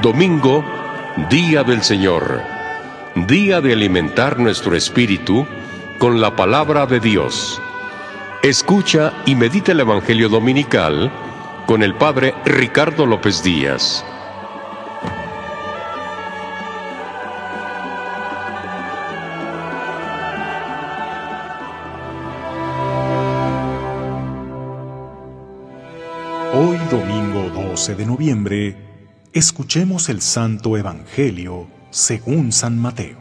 Domingo, Día del Señor, día de alimentar nuestro espíritu con la palabra de Dios. Escucha y medita el Evangelio Dominical con el Padre Ricardo López Díaz. Hoy, domingo 12 de noviembre, escuchemos el Santo Evangelio según San Mateo.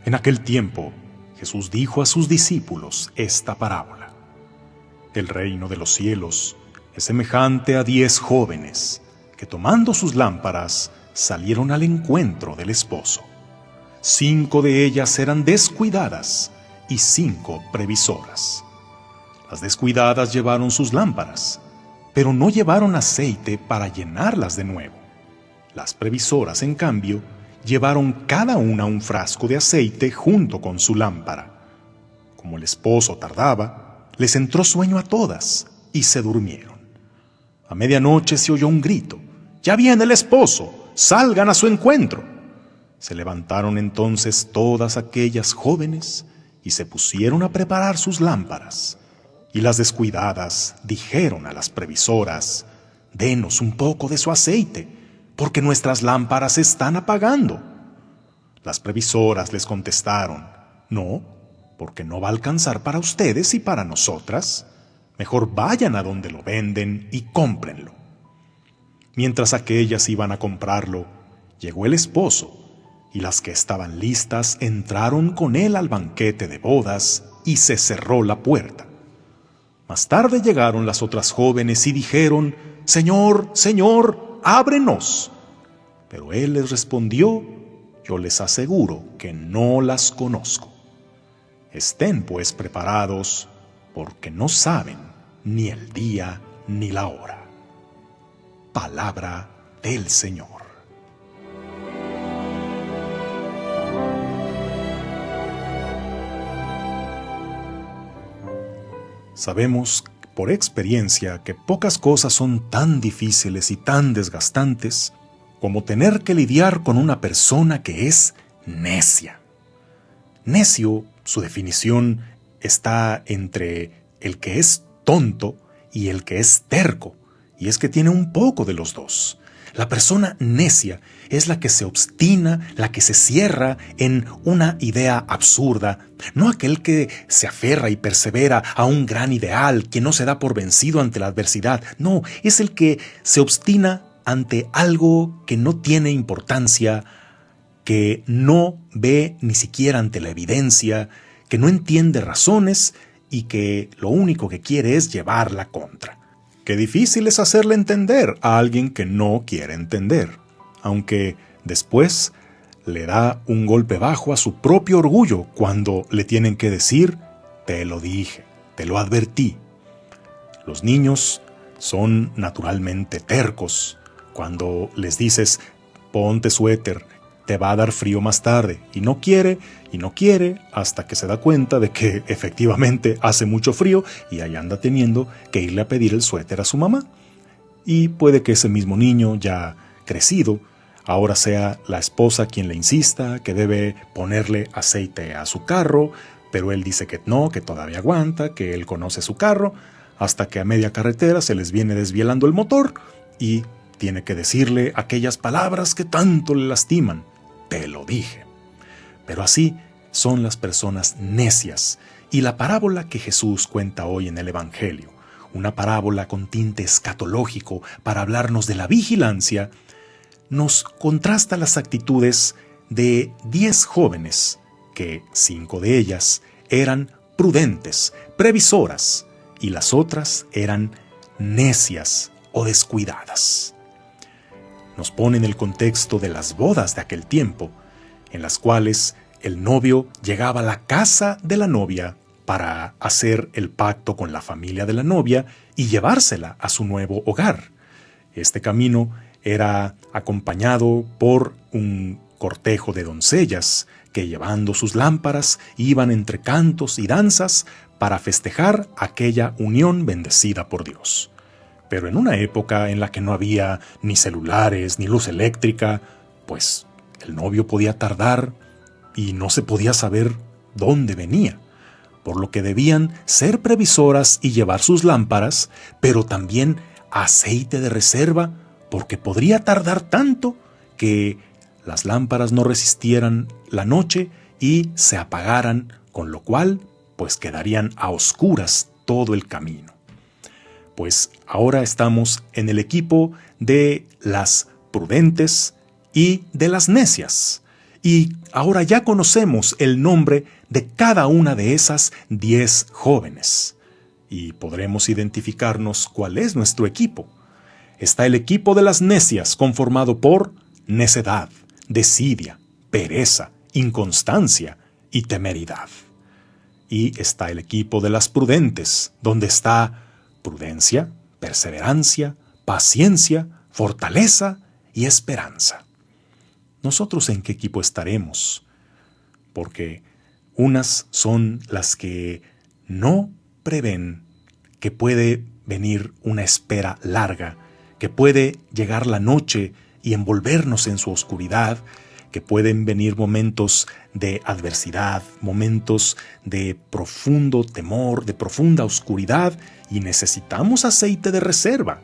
En aquel tiempo, Jesús dijo a sus discípulos esta parábola: El reino de los cielos es semejante a 10 jóvenes que, tomando sus lámparas, salieron al encuentro del esposo. 5 de ellas eran descuidadas y 5 previsoras. Las descuidadas llevaron sus lámparas, pero no llevaron aceite para llenarlas de nuevo. Las previsoras, en cambio, llevaron cada una un frasco de aceite junto con su lámpara. Como el esposo tardaba, les entró sueño a todas y se durmieron. A medianoche se oyó un grito: «¡Ya viene el esposo! ¡Salgan a su encuentro!». Se levantaron entonces todas aquellas jóvenes y se pusieron a preparar sus lámparas. Y las descuidadas dijeron a las previsoras: «Denos un poco de su aceite, porque nuestras lámparas se están apagando». Las previsoras les contestaron: «No, porque no va a alcanzar para ustedes y para nosotras. Mejor vayan a donde lo venden y cómprenlo». Mientras aquellas iban a comprarlo, llegó el esposo, y las que estaban listas entraron con él al banquete de bodas y se cerró la puerta. Más tarde llegaron las otras jóvenes y dijeron: «Señor, Señor, ábrenos». Pero él les respondió: «Yo les aseguro que no las conozco. Estén pues preparados, porque no saben ni el día ni la hora». Palabra del Señor. Sabemos por experiencia que pocas cosas son tan difíciles y tan desgastantes como tener que lidiar con una persona que es necia. Necio, su definición está entre el que es tonto y el que es terco, y es que tiene un poco de los dos. La persona necia es la que se obstina, la que se cierra en una idea absurda, no aquel que se aferra y persevera a un gran ideal, que no se da por vencido ante la adversidad. No, es el que se obstina ante algo que no tiene importancia, que no ve ni siquiera ante la evidencia, que no entiende razones y que lo único que quiere es llevar la contra. Qué difícil es hacerle entender a alguien que no quiere entender, aunque después le da un golpe bajo a su propio orgullo cuando le tienen que decir: «Te lo dije, te lo advertí». Los niños son naturalmente tercos. Cuando les dices: «Ponte suéter, te va a dar frío más tarde», y no quiere, hasta que se da cuenta de que efectivamente hace mucho frío y ahí anda teniendo que irle a pedir el suéter a su mamá. Y puede que ese mismo niño, ya crecido, ahora sea la esposa quien le insista que debe ponerle aceite a su carro, pero él dice que no, que todavía aguanta, que él conoce su carro, hasta que a media carretera se les viene desvielando el motor y tiene que decirle aquellas palabras que tanto le lastiman: «Te lo dije». Pero así son las personas necias, y la parábola que Jesús cuenta hoy en el Evangelio, una parábola con tinte escatológico para hablarnos de la vigilancia, nos contrasta las actitudes de 10 jóvenes, que 5 de ellas eran prudentes, previsoras, y las otras eran necias o descuidadas. Nos pone en el contexto de las bodas de aquel tiempo, en las cuales el novio llegaba a la casa de la novia para hacer el pacto con la familia de la novia y llevársela a su nuevo hogar. Este camino era acompañado por un cortejo de doncellas que, llevando sus lámparas, iban entre cantos y danzas para festejar aquella unión bendecida por Dios. Pero en una época en la que no había ni celulares ni luz eléctrica, pues el novio podía tardar y no se podía saber dónde venía, por lo que debían ser previsoras y llevar sus lámparas, pero también aceite de reserva, porque podría tardar tanto que las lámparas no resistieran la noche y se apagaran, con lo cual pues quedarían a oscuras todo el camino. Pues ahora estamos en el equipo de las prudentes y de las necias. Y ahora ya conocemos el nombre de cada una de esas 10 jóvenes. Y podremos identificarnos cuál es nuestro equipo. Está el equipo de las necias, conformado por necedad, desidia, pereza, inconstancia y temeridad. Y está el equipo de las prudentes, donde está prudencia, perseverancia, paciencia, fortaleza y esperanza. ¿Nosotros en qué equipo estaremos? Porque unas son las que no prevén que puede venir una espera larga, que puede llegar la noche y envolvernos en su oscuridad, que pueden venir momentos de adversidad, momentos de profundo temor, de profunda oscuridad, y necesitamos aceite de reserva.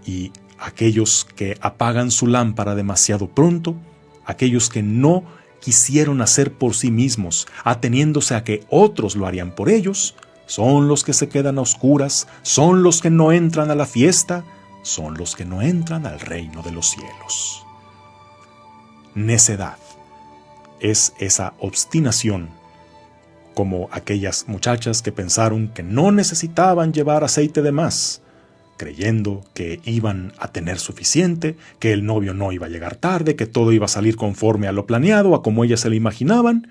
Y aquellos que apagan su lámpara demasiado pronto, aquellos que no quisieron hacer por sí mismos, ateniéndose a que otros lo harían por ellos, son los que se quedan a oscuras, son los que no entran a la fiesta, son los que no entran al reino de los cielos. Necedad es esa obstinación, como aquellas muchachas que pensaron que no necesitaban llevar aceite de más, creyendo que iban a tener suficiente, que el novio no iba a llegar tarde, que todo iba a salir conforme a lo planeado, a como ellas se lo imaginaban.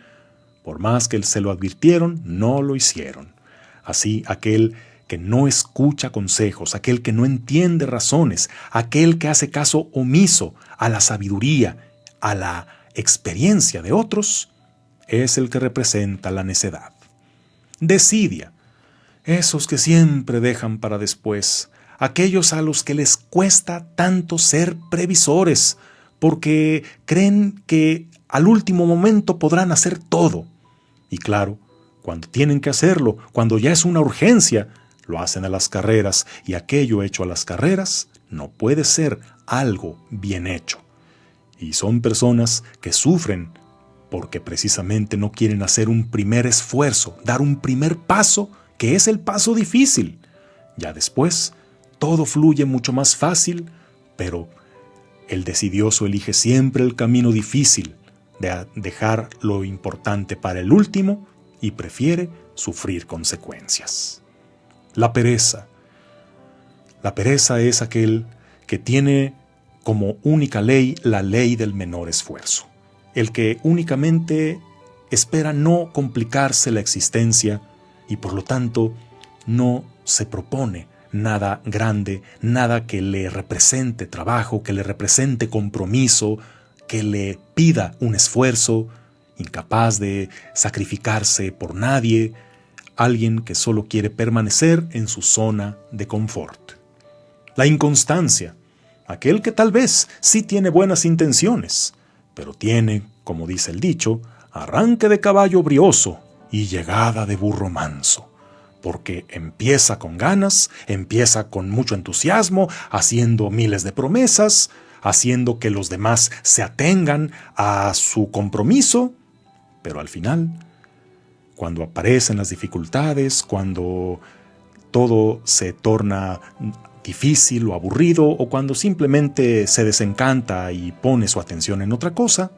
Por más que se lo advirtieron, no lo hicieron. Así, aquel que no escucha consejos, aquel que no entiende razones, aquel que hace caso omiso a la sabiduría, a la experiencia de otros, es el que representa la necedad. Desidia, esos que siempre dejan para después, aquellos a los que les cuesta tanto ser previsores, porque creen que al último momento podrán hacer todo. Y claro, cuando tienen que hacerlo, cuando ya es una urgencia, lo hacen a las carreras, y aquello hecho a las carreras no puede ser algo bien hecho. Y son personas que sufren porque precisamente no quieren hacer un primer esfuerzo, dar un primer paso, que es el paso difícil. Ya después, todo fluye mucho más fácil, pero el decidioso elige siempre el camino difícil de dejar lo importante para el último y prefiere sufrir consecuencias. La pereza. La pereza es aquel que tiene como única ley la ley del menor esfuerzo. El que únicamente espera no complicarse la existencia y por lo tanto no se propone nada grande, nada que le represente trabajo, que le represente compromiso, que le pida un esfuerzo, incapaz de sacrificarse por nadie, alguien que solo quiere permanecer en su zona de confort. La inconstancia, aquel que tal vez sí tiene buenas intenciones, pero tiene, como dice el dicho, arranque de caballo brioso y llegada de burro manso, porque empieza con ganas, empieza con mucho entusiasmo, haciendo miles de promesas, haciendo que los demás se atengan a su compromiso, pero al final, cuando aparecen las dificultades, cuando todo se torna difícil o aburrido, o cuando simplemente se desencanta y pone su atención en otra cosa,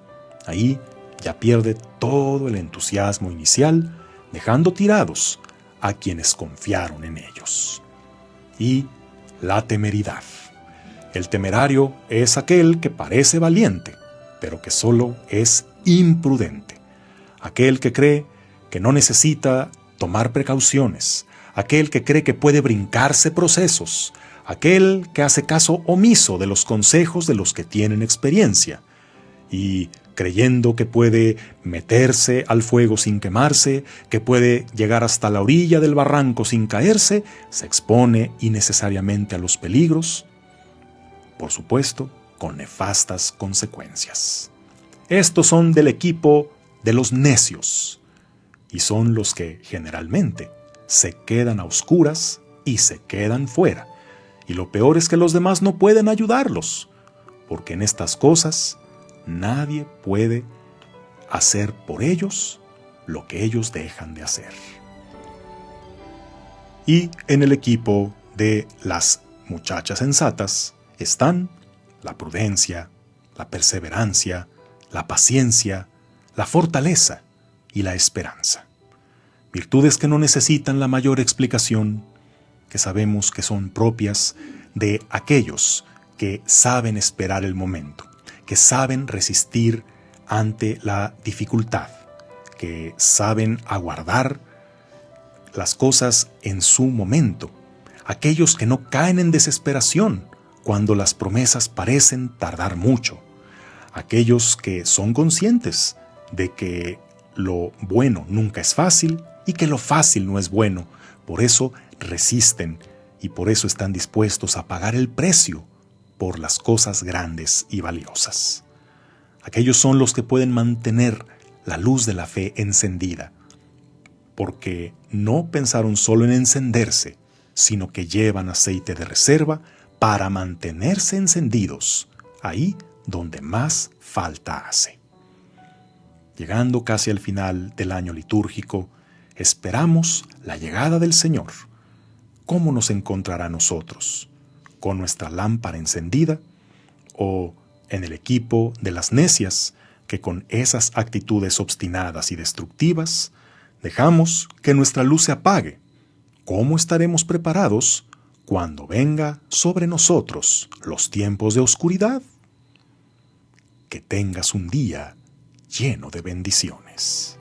ahí ya pierde todo el entusiasmo inicial, dejando tirados a quienes confiaron en ellos. Y la temeridad. El temerario es aquel que parece valiente, pero que solo es imprudente. Aquel que cree que no necesita tomar precauciones, aquel que cree que puede brincarse procesos, aquel que hace caso omiso de los consejos de los que tienen experiencia y creyendo que puede meterse al fuego sin quemarse, que puede llegar hasta la orilla del barranco sin caerse, se expone innecesariamente a los peligros, por supuesto, con nefastas consecuencias. Estos son del equipo de los necios, y son los que generalmente se quedan a oscuras y se quedan fuera. Y lo peor es que los demás no pueden ayudarlos, porque en estas cosas nadie puede hacer por ellos lo que ellos dejan de hacer. Y en el equipo de las muchachas sensatas están la prudencia, la perseverancia, la paciencia, la fortaleza y la esperanza. Virtudes que no necesitan la mayor explicación, que sabemos que son propias de aquellos que saben esperar el momento, que saben resistir ante la dificultad, que saben aguardar las cosas en su momento, aquellos que no caen en desesperación cuando las promesas parecen tardar mucho, aquellos que son conscientes de que lo bueno nunca es fácil y que lo fácil no es bueno, por eso resisten y por eso están dispuestos a pagar el precio por las cosas grandes y valiosas. Aquellos son los que pueden mantener la luz de la fe encendida, porque no pensaron solo en encenderse, sino que llevan aceite de reserva para mantenerse encendidos, ahí donde más falta hace. Llegando casi al final del año litúrgico, esperamos la llegada del Señor. ¿Cómo nos encontrará a nosotros? ¿Con nuestra lámpara encendida? ¿O en el equipo de las necias que con esas actitudes obstinadas y destructivas dejamos que nuestra luz se apague? ¿Cómo estaremos preparados cuando venga sobre nosotros los tiempos de oscuridad? Que tengas un día lleno de bendiciones.